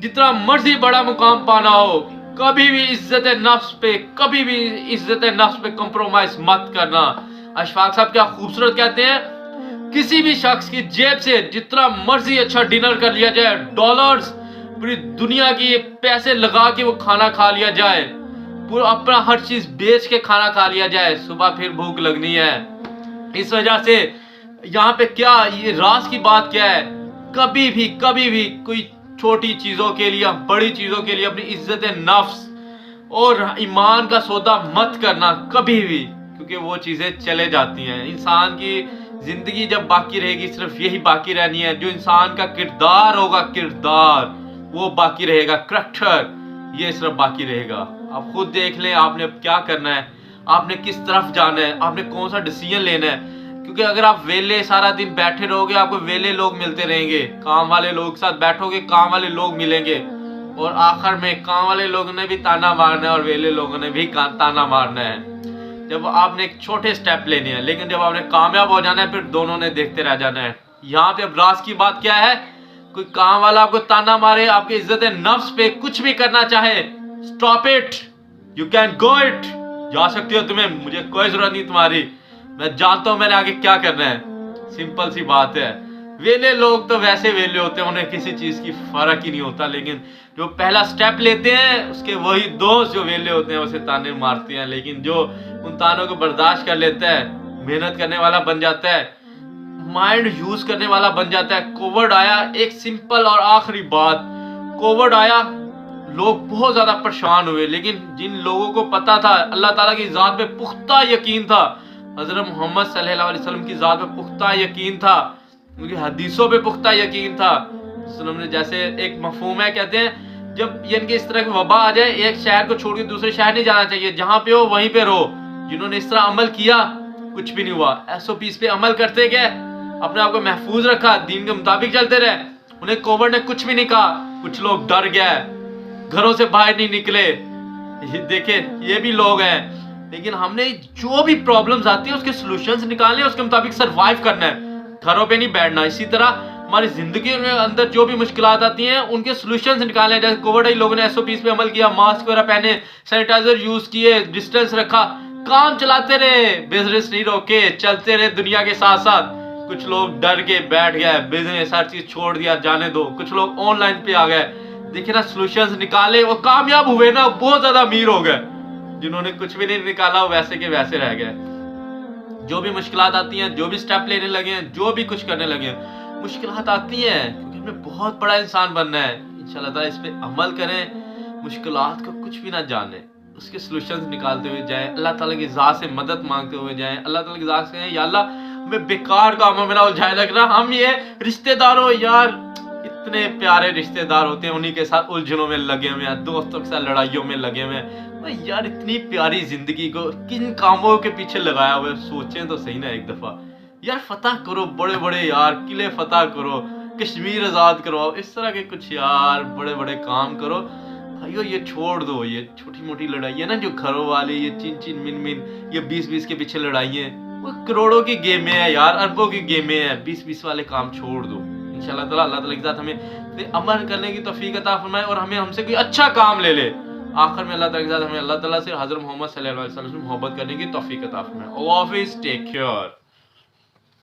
जितना मर्जी बड़ा मुकाम पाना हो, कभी भी इज्जत नफ्स पे कंप्रोमाइज मत करना। अशफाक साहब क्या खूबसूरत कहते हैं, किसी भी शख्स की जेब से जितना मर्जी अच्छा डिनर कर लिया जाए, डॉलर्स पूरी दुनिया की पैसे लगा के वो खाना खा लिया जाए, पूरा अपना हर चीज बेच के खाना खा लिया जाए, सुबह फिर भूख लगनी है। इस वजह से यहाँ पे क्या ये राज की बात क्या है, कभी भी कोई छोटी चीजों के लिए, बड़ी चीजों के लिए अपनी इज्जत नफ्स और ईमान का सौदा मत करना कभी भी, क्योंकि वो चीजें चले जाती हैं। इंसान की जिंदगी जब बाकी रहेगी सिर्फ यही बाकी रहनी है, जो इंसान का किरदार होगा, किरदार वो बाकी रहेगा, करैक्टर ये सिर्फ बाकी रहेगा। आप खुद देख लें आपने क्या करना है, आपने किस तरफ जाना है, आपने कौन सा डिसीजन लेना है। क्योंकि अगर आप वेले सारा दिन बैठे रहोगे, आपको वेले लोग मिलते रहेंगे, काम वाले लोग के साथ बैठोगे, काम वाले लोग मिलेंगे, और आखिर में काम वाले लोगों ने भी ताना मारना है और वेले लोगों ने भी ताना मारना है। जब आपने एक छोटे स्टेप लेने हैं, लेकिन जब आपने कामयाब हो जाना है फिर दोनों ने देखते रह जाना है। यहाँ पे अब राज की बात क्या है, कोई काम वाला आपको ताना मारे, आपकी इज्जत नफ्स पे कुछ भी करना चाहे, stop it, you can go it, जा सकती हो तुम्हें, मुझे कोई जरूरत नहीं तुम्हारी, मैं जानता हूं मैंने आगे क्या करना है। सिंपल सी बात है। वेले लोग तो वैसे वेले होते हैं, उन्हें किसी चीज की फर्क ही नहीं होता, लेकिन जो पहला स्टेप लेते हैं उसके वही दोस्त जो वेले होते हैं उसे ताने मारते हैं। लेकिन जो उन तानों को बर्दाश्त कर लेता है, मेहनत करने वाला बन जाता है, माइंड यूज करने वाला बन जाता है। कोविड आया, एक सिंपल और आखिरी बात, कोविड आया, लोग बहुत ज्यादा परेशान हुए, लेकिन जिन लोगों को पता था, अल्लाह ताला की जात पे पुख्ता यकीन था, हजरत मोहम्मद सल्लल्लाहु अलैहि वसल्लम की जात पे पुख्ता यकीन था, उनकी हदीसों पे पुख्ता यकीन था, ने जैसे एक मफहूम है, कहते हैं जब इनके इस तरह की वबा आ जाए, एक शहर को छोड़ के दूसरे शहर नहीं जाना चाहिए, जहां पे हो वहीं पे रहो। जिन्होंने इस तरह अमल किया कुछ भी नहीं हुआ, SOPs पे अमल करते गए, अपने आप को महफूज रखा, दीन के मुताबिक चलते रहे, उन्हें कोविड ने कुछ भी नहीं कहा। कुछ लोग डर गए, घरों से बाहर नहीं निकले, देखे ये भी लोग हैं। लेकिन हमने जो भी प्रॉब्लम्स आती है उसके सॉल्यूशंस निकालने, उसके मुताबिक सरवाइव करना है, घरों पे नहीं बैठना। इसी तरह हमारी जिंदगी के अंदर जो भी मुश्किलात आती हैं उनके सॉल्यूशंस निकालने। जैसे कोविड आई, लोगों ने SOPs पे अमल किया, मास्क वगैरह पहने, सैनिटाइजर यूज किए, डिस्टेंस रखा, काम चलाते रहे, बिजनेस नहीं रोके, चलते रहे दुनिया के साथ साथ। कुछ लोग डर के बैठ गए, बिजनेस हर चीज छोड़ दिया, जाने दो। कुछ लोग ऑनलाइन पे आ गए, देखिए ना, सॉल्यूशंस निकाले, वो कामयाब हुए ना, बहुत ज्यादा अमीर हो गए। जिन्होंने कुछ भी नहीं निकाला वो वैसे के वैसे रह गए। जो भी मुश्किलात आती हैं, जो भी स्टेप लेने लगे हैं, जो भी कुछ करने लगे हैं, मुश्किलात आती हैं क्योंकि हमें बहुत बड़ा इंसान बनना है। इंशाल्लाह ताला इस पे अमल करें, मुश्किलात को कुछ भी ना जाने, उसके सॉल्यूशंस निकालते हुए जाएं, अल्लाह ताला की ज़ात से मदद मांगते हुए जाएं, अल्लाह ताला की ज़ात से कहें, या अल्लाह हमें बेकार कामों में ना उलझाए रखना। हम ये रिश्तेदारों, यार इतने प्यारे रिश्तेदार होते हैं, उन्हीं के साथ उलझनों में लगे हुए हैं, दोस्तों के साथ लड़ाइयों में लगे हुए हैं। यार इतनी प्यारी जिंदगी को किन कामों के पीछे लगाया हुआ है, सोचें तो सही ना एक दफा। यार फतह करो, बड़े बड़े यार किले फतह करो, कश्मीर आजाद करवाओ, इस तरह के कुछ यार बड़े बड़े काम करो भाइयों। ये छोड़ दो, ये छोटी मोटी लड़ाई है ना, जो घरों वाले ये चिन मिन ये 20 के पीछे लड़ाई है, वो करोड़ों की गेमें है यार, अरबों की गेमें है। 20 वाले काम छोड़ दो। इंशाल्लाह ताला अल्लाह ताला के साथ हमें अमल करने की तौफीक अता फरमाए और हमें हमसे कोई अच्छा काम ले ले। आखिर में अल्लाह ताला के साथ हमें अल्लाह ताला से हज़रत मोहम्मद सल्लल्लाहु अलैहि वसल्लम से मोहब्बत करने की तौफीक अता फरमाए। अल्लाह हाफिज़, टेक केयर।